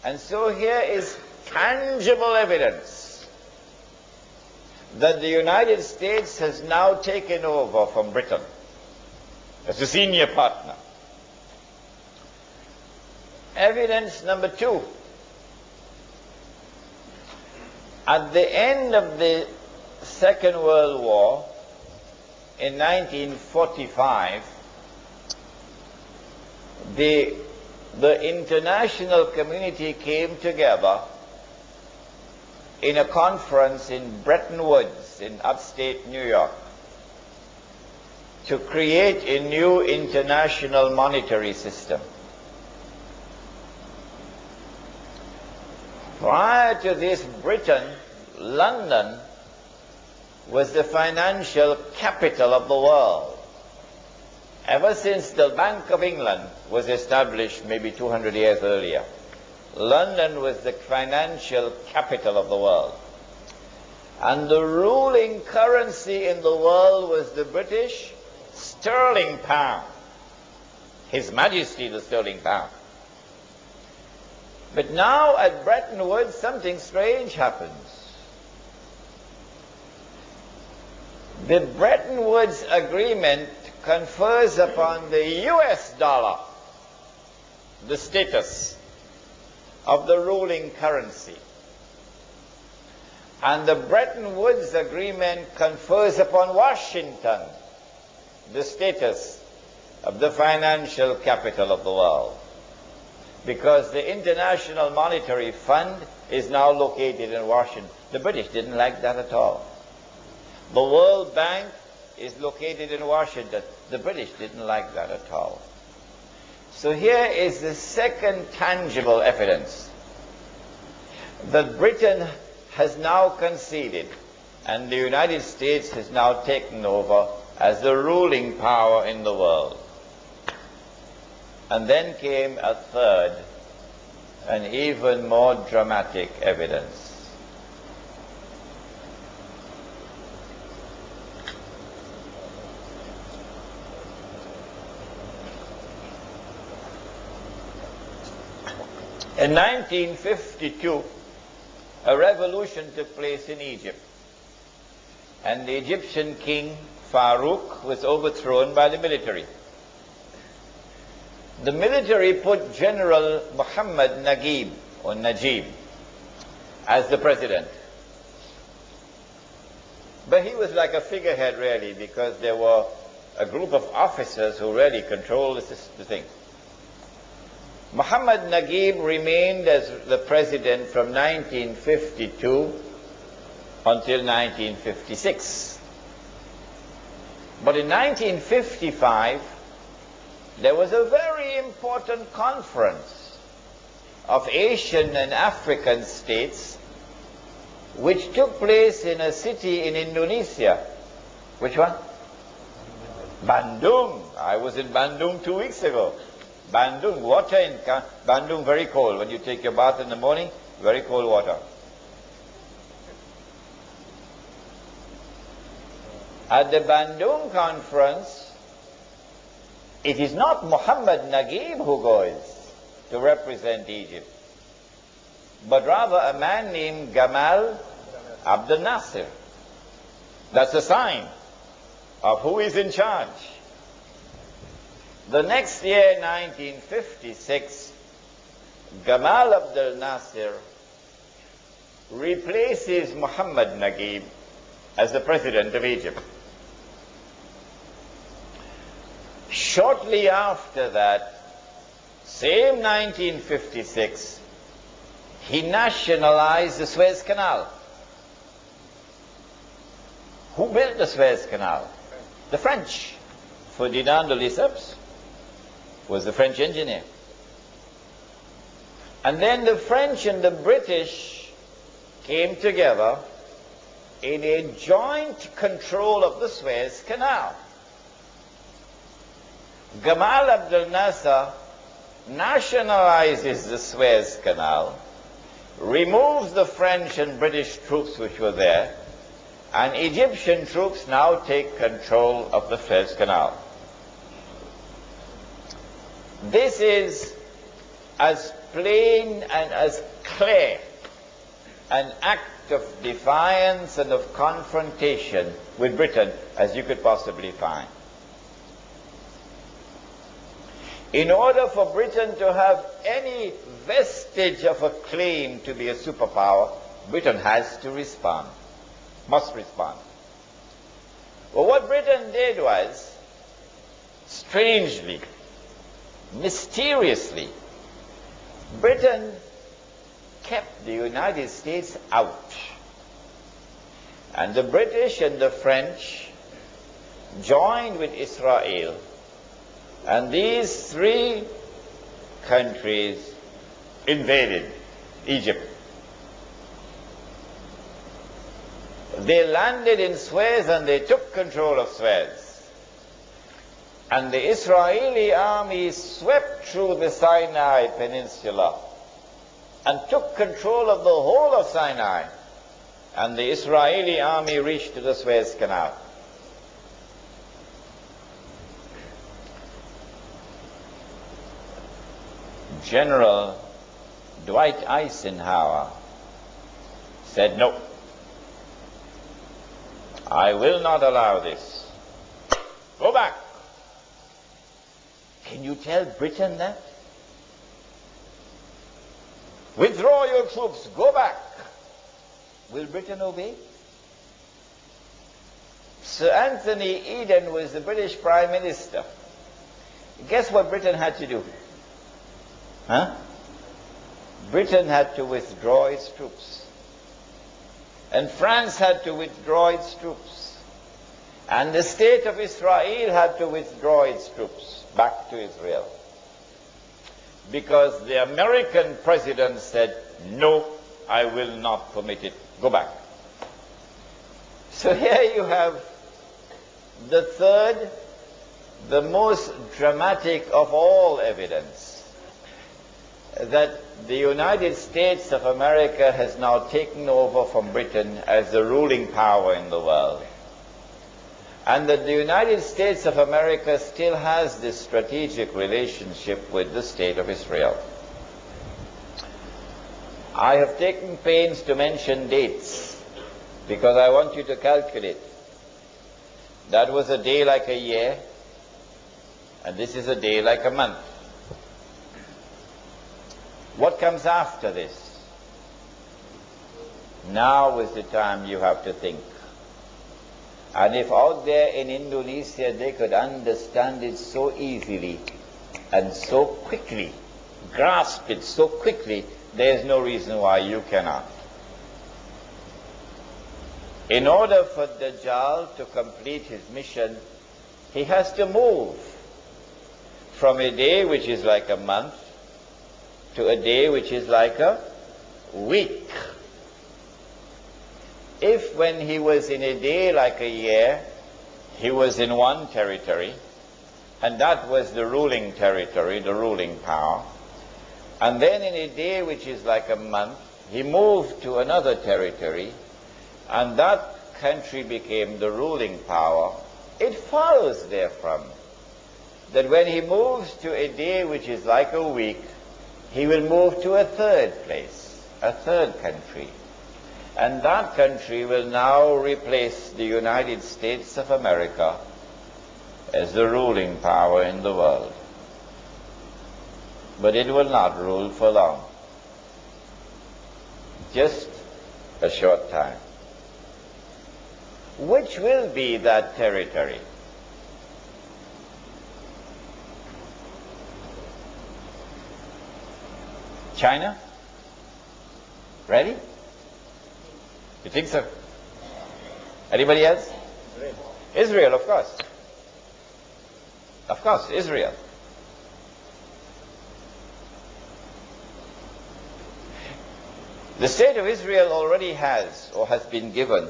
And so here is tangible evidence that the United States has now taken over from Britain as a senior partner. Evidence number two. At the end of the Second World War, in 1945, the international community came together in a conference in Bretton Woods in upstate New York to create a new international monetary system. Prior to this, Britain, London, was the financial capital of the world. Ever since the Bank of England was established maybe 200 years earlier, London was the financial capital of the world. And the ruling currency in the world was the British sterling pound. His Majesty the sterling pound. But now at Bretton Woods something strange happens. The Bretton Woods Agreement confers upon the US dollar the status of the ruling currency. And the Bretton Woods Agreement confers upon Washington the status of the financial capital of the world. Because the International Monetary Fund is now located in Washington. The British didn't like that at all. The World Bank is located in Washington. The British didn't like that at all. So here is the second tangible evidence that Britain has now conceded and the United States has now taken over as the ruling power in the world. And then came a third and even more dramatic evidence. In 1952, a revolution took place in Egypt, and the Egyptian king Farouk was overthrown by the military. The military put General Muhammad Najib as the president. But he was like a figurehead really, because there were a group of officers who really controlled the thing. Muhammad Najib remained as the president from 1952 until 1956. But in 1955, there was a very important conference of Asian and African states which took place in a city in Indonesia. Which one? Bandung. I was in Bandung 2 weeks ago. Bandung, water in Bandung very cold. When you take your bath in the morning, very cold water. At the Bandung conference, it is not Muhammad Najib who goes to represent Egypt, but rather a man named Gamal Abdel Nasser. That's a sign of who is in charge. The next year, 1956, Gamal Abdel Nasser replaces Muhammad Najib as the president of Egypt. Shortly after that, same 1956, he nationalized the Suez Canal. Who built the Suez Canal? The French. Ferdinand de Lesseps was the French engineer. And then the French and the British came together in a joint control of the Suez Canal. Gamal Abdel Nasser nationalizes the Suez Canal, removes the French and British troops which were there, and Egyptian troops now take control of the Suez Canal. This is as plain and as clear an act of defiance and of confrontation with Britain as you could possibly find. In order for Britain to have any vestige of a claim to be a superpower, Britain has to respond, must respond. Well, what Britain did was, strangely, mysteriously, Britain kept the United States out. And the British and the French joined with Israel. And these three countries invaded Egypt. They landed in Suez and they took control of Suez. And the Israeli army swept through the Sinai Peninsula and took control of the whole of Sinai. And the Israeli army reached to the Suez Canal. General Dwight Eisenhower said, "No, I will not allow this. Go back." Can you tell Britain that? Withdraw your troops, go back. Will Britain obey? Sir Anthony Eden was the British Prime Minister. Guess what Britain had to do? Britain had to withdraw its troops. And France had to withdraw its troops. And the state of Israel had to withdraw its troops back to Israel. Because the American president said, "No, I will not permit it. Go back." So here you have the third, the most dramatic of all evidence that the United States of America has now taken over from Britain as the ruling power in the world. And that the United States of America still has this strategic relationship with the State of Israel. I have taken pains to mention dates because I want you to calculate. That was a day like a year, and this is a day like a month. What comes after this? Now is the time you have to think. And if out there in Indonesia they could understand it so easily and so quickly, grasp it so quickly, there is no reason why you cannot. In order for Dajjal to complete his mission, he has to move from a day which is like a month to a day which is like a week. If when he was in a day like a year, he was in one territory, and that was the ruling territory, the ruling power, and then in a day which is like a month, he moved to another territory, and that country became the ruling power, it follows therefrom that when he moves to a day which is like a week, he will move to a third place, a third country. And that country will now replace the United States of America as the ruling power in the world. But it will not rule for long. Just a short time. Which will be that territory? China? Ready? You think so? Anybody else? Israel, of course. Of course, Israel. The state of Israel already has, or has been given,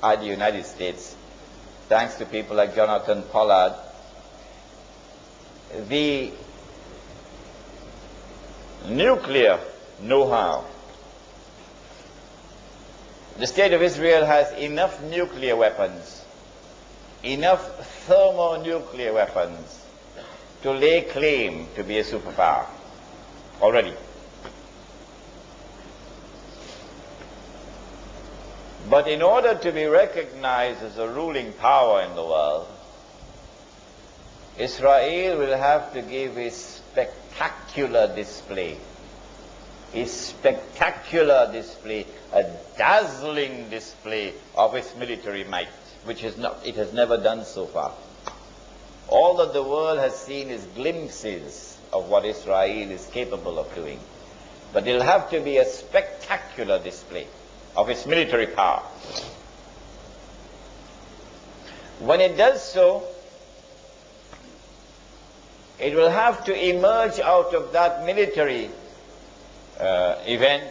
by the United States, thanks to people like Jonathan Pollard, the nuclear know-how. The state of Israel has enough nuclear weapons, enough thermonuclear weapons to lay claim to be a superpower already. But in order to be recognized as a ruling power in the world, Israel will have to give a spectacular display. A spectacular display, a dazzling display of its military might, which it has never done so far. All that the world has seen is glimpses of what Israel is capable of doing. But it'll have to be a spectacular display of its military power. When it does so, it will have to emerge out of that military event.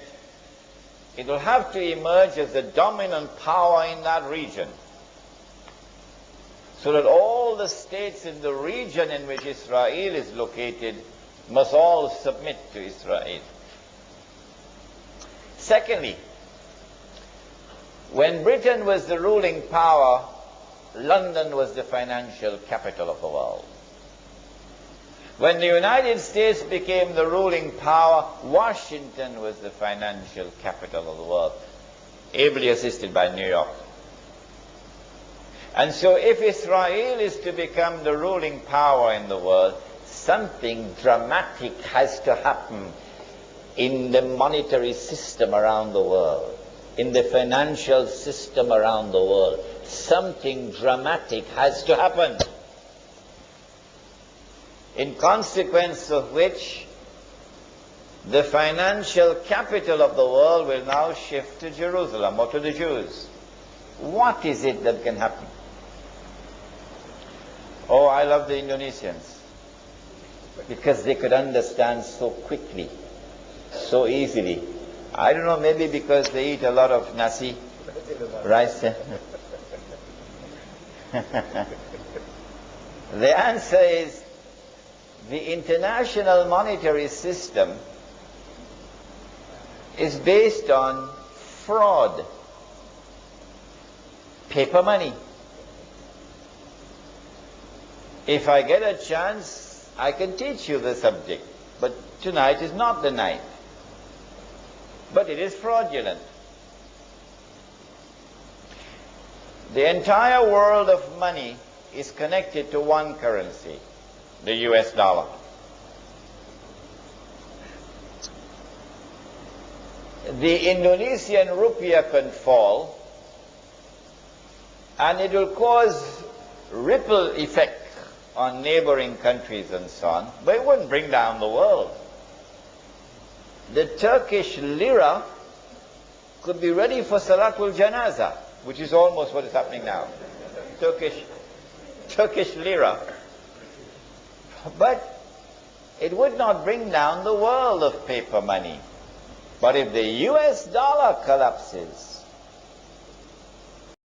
It will have to emerge as the dominant power in that region, so that all the states in the region in which Israel is located must all submit to Israel. Secondly, when Britain was the ruling power, London was the financial capital of the world. When the United States became the ruling power, Washington was the financial capital of the world, ably assisted by New York. And so if Israel is to become the ruling power in the world, something dramatic has to happen in the monetary system around the world, in the financial system around the world. Something dramatic has to happen, in consequence of which the financial capital of the world will now shift to Jerusalem, or to the Jews. What is it that can happen? Oh, I love the Indonesians, because they could understand so quickly, so easily. I don't know, maybe because they eat a lot of nasi, rice. The answer is, the international monetary system is based on fraud, paper money. If I get a chance, I can teach you the subject, but tonight is not the night. But it is fraudulent. The entire world of money is connected to one currency, the US dollar. The Indonesian rupiah can fall, and it will cause ripple effect on neighboring countries and so on, but it wouldn't bring down the world. The Turkish lira could be ready for Salatul Janaza, which is almost what is happening now. Turkish lira. But it would not bring down the world of paper money. But if the US dollar collapses,